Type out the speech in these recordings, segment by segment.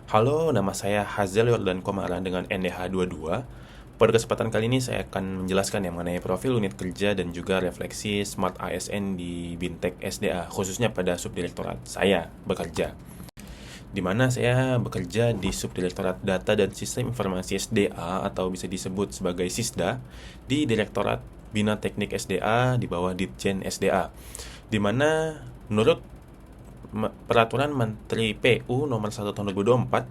Halo, nama saya Hazel Yordan Komara dengan NDH22. Pada kesempatan kali ini saya akan menjelaskan yang mengenai profil unit kerja dan juga refleksi Smart ASN di Bintek SDA, khususnya pada subdirektorat saya bekerja. Di mana saya bekerja di Subdirektorat Data dan Sistem Informasi SDA atau bisa disebut sebagai SISDA di Direktorat Bina Teknik SDA di bawah Ditjen SDA. Di mana menurut Peraturan Menteri PU nomor 1 tahun 2024,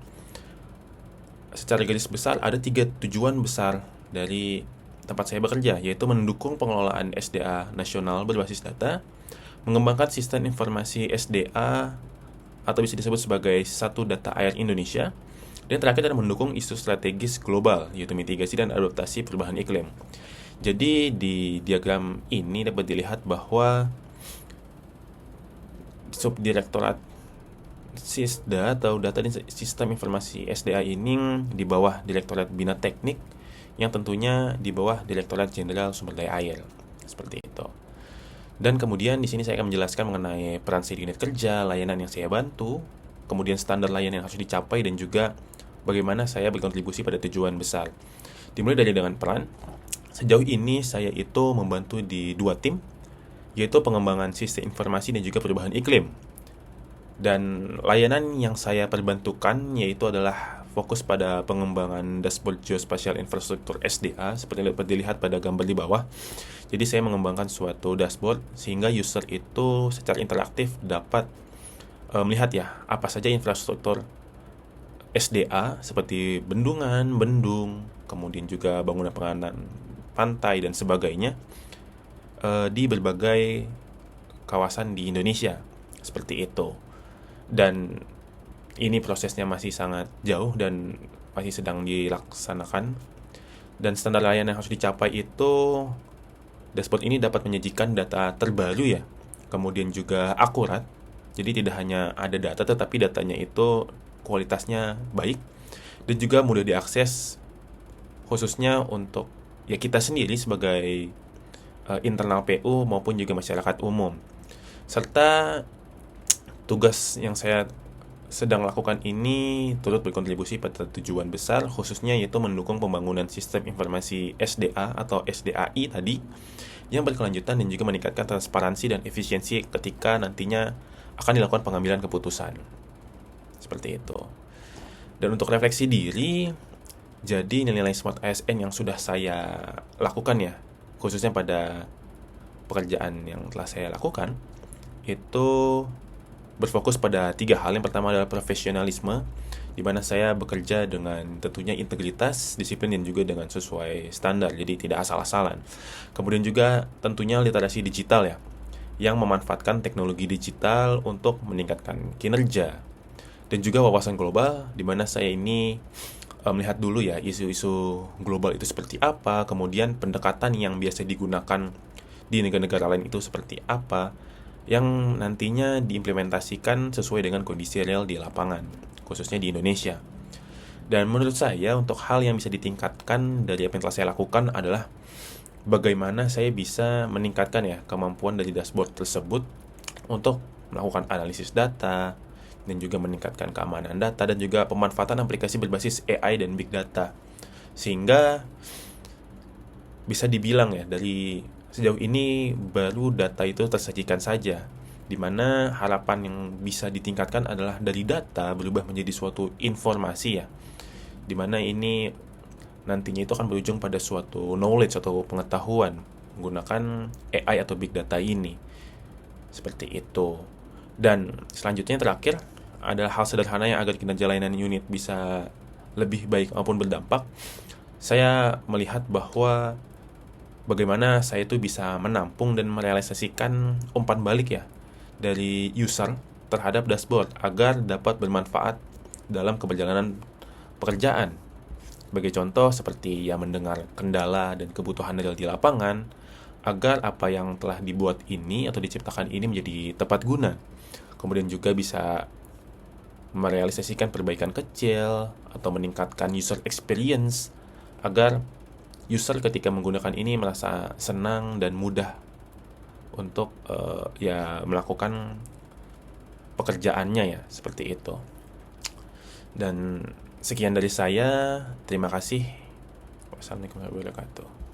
secara garis besar ada 3 tujuan besar dari tempat saya bekerja, yaitu mendukung pengelolaan SDA nasional berbasis data, mengembangkan sistem informasi SDA atau bisa disebut sebagai Satu Data Air Indonesia, dan terakhir adalah mendukung isu strategis global, yaitu mitigasi dan adaptasi perubahan iklim. Jadi di diagram ini dapat dilihat bahwa Subdirektorat SISDA atau Data dan Sistem Informasi SDA ini di bawah Direktorat Bina Teknik yang tentunya di bawah Direktorat Jenderal Sumber Daya Air. Seperti itu. Dan kemudian di sini saya akan menjelaskan mengenai peran saya di unit kerja, layanan yang saya bantu, kemudian standar layanan yang harus dicapai dan juga bagaimana saya berkontribusi pada tujuan besar. Dimulai dari dengan peran. Sejauh ini saya itu membantu di 2 tim, yaitu pengembangan sistem informasi dan juga perubahan iklim. Dan layanan yang saya perbantukan yaitu adalah fokus pada pengembangan dashboard geospatial infrastruktur SDA seperti yang dapat dilihat pada gambar di bawah. Jadi saya mengembangkan suatu dashboard sehingga user itu secara interaktif dapat melihat ya apa saja infrastruktur SDA seperti bendungan, bendung, kemudian juga bangunan penganan pantai dan sebagainya di berbagai kawasan di Indonesia. Seperti itu. Dan ini prosesnya masih sangat jauh dan masih sedang dilaksanakan. Dan standar layanan yang harus dicapai itu, dashboard ini dapat menyajikan data terbaru ya, kemudian juga akurat. Jadi tidak hanya ada data, tetapi datanya itu kualitasnya baik dan juga mudah diakses, khususnya untuk ya kita sendiri sebagai internal PU maupun juga masyarakat umum. Serta tugas yang saya sedang lakukan ini turut berkontribusi pada tujuan besar khususnya yaitu mendukung pembangunan sistem informasi SDA atau SDAI tadi yang berkelanjutan dan juga meningkatkan transparansi dan efisiensi ketika nantinya akan dilakukan pengambilan keputusan. Seperti itu. Dan untuk refleksi diri, jadi nilai-nilai Smart ASN yang sudah saya lakukan ya, khususnya pada pekerjaan yang telah saya lakukan, itu berfokus pada 3 hal. Yang pertama adalah profesionalisme, di mana saya bekerja dengan tentunya integritas, disiplin, dan juga dengan sesuai standar, jadi tidak asal-asalan. Kemudian juga tentunya literasi digital ya, yang memanfaatkan teknologi digital untuk meningkatkan kinerja. Dan juga wawasan global, di mana saya ini melihat dulu ya isu-isu global itu seperti apa, kemudian pendekatan yang biasa digunakan di negara-negara lain itu seperti apa, yang nantinya diimplementasikan sesuai dengan kondisi real di lapangan, khususnya di Indonesia. Dan menurut saya untuk hal yang bisa ditingkatkan dari apa yang telah saya lakukan adalah bagaimana saya bisa meningkatkan ya kemampuan dari dashboard tersebut untuk melakukan analisis data dan juga meningkatkan keamanan data dan juga pemanfaatan aplikasi berbasis AI dan big data. Sehingga bisa dibilang ya dari sejauh ini baru data itu tersajikan saja, di mana harapan yang bisa ditingkatkan adalah dari data berubah menjadi suatu informasi ya, di mana ini nantinya itu akan berujung pada suatu knowledge atau pengetahuan menggunakan AI atau big data ini. Seperti itu. Dan selanjutnya terakhir adalah hal sederhana yang agar kinerja layanan unit bisa lebih baik maupun berdampak. Saya melihat bahwa bagaimana saya itu bisa menampung dan merealisasikan umpan balik ya dari user terhadap dashboard agar dapat bermanfaat dalam keberjalanan pekerjaan. Sebagai contoh seperti ya mendengar kendala dan kebutuhan real di lapangan agar apa yang telah dibuat ini atau diciptakan ini menjadi tepat guna. Kemudian juga bisa merealisasikan perbaikan kecil atau meningkatkan user experience agar user ketika menggunakan ini merasa senang dan mudah untuk ya melakukan pekerjaannya ya, seperti itu. Dan sekian dari saya. Terima kasih. Wassalamualaikum warahmatullahi wabarakatuh.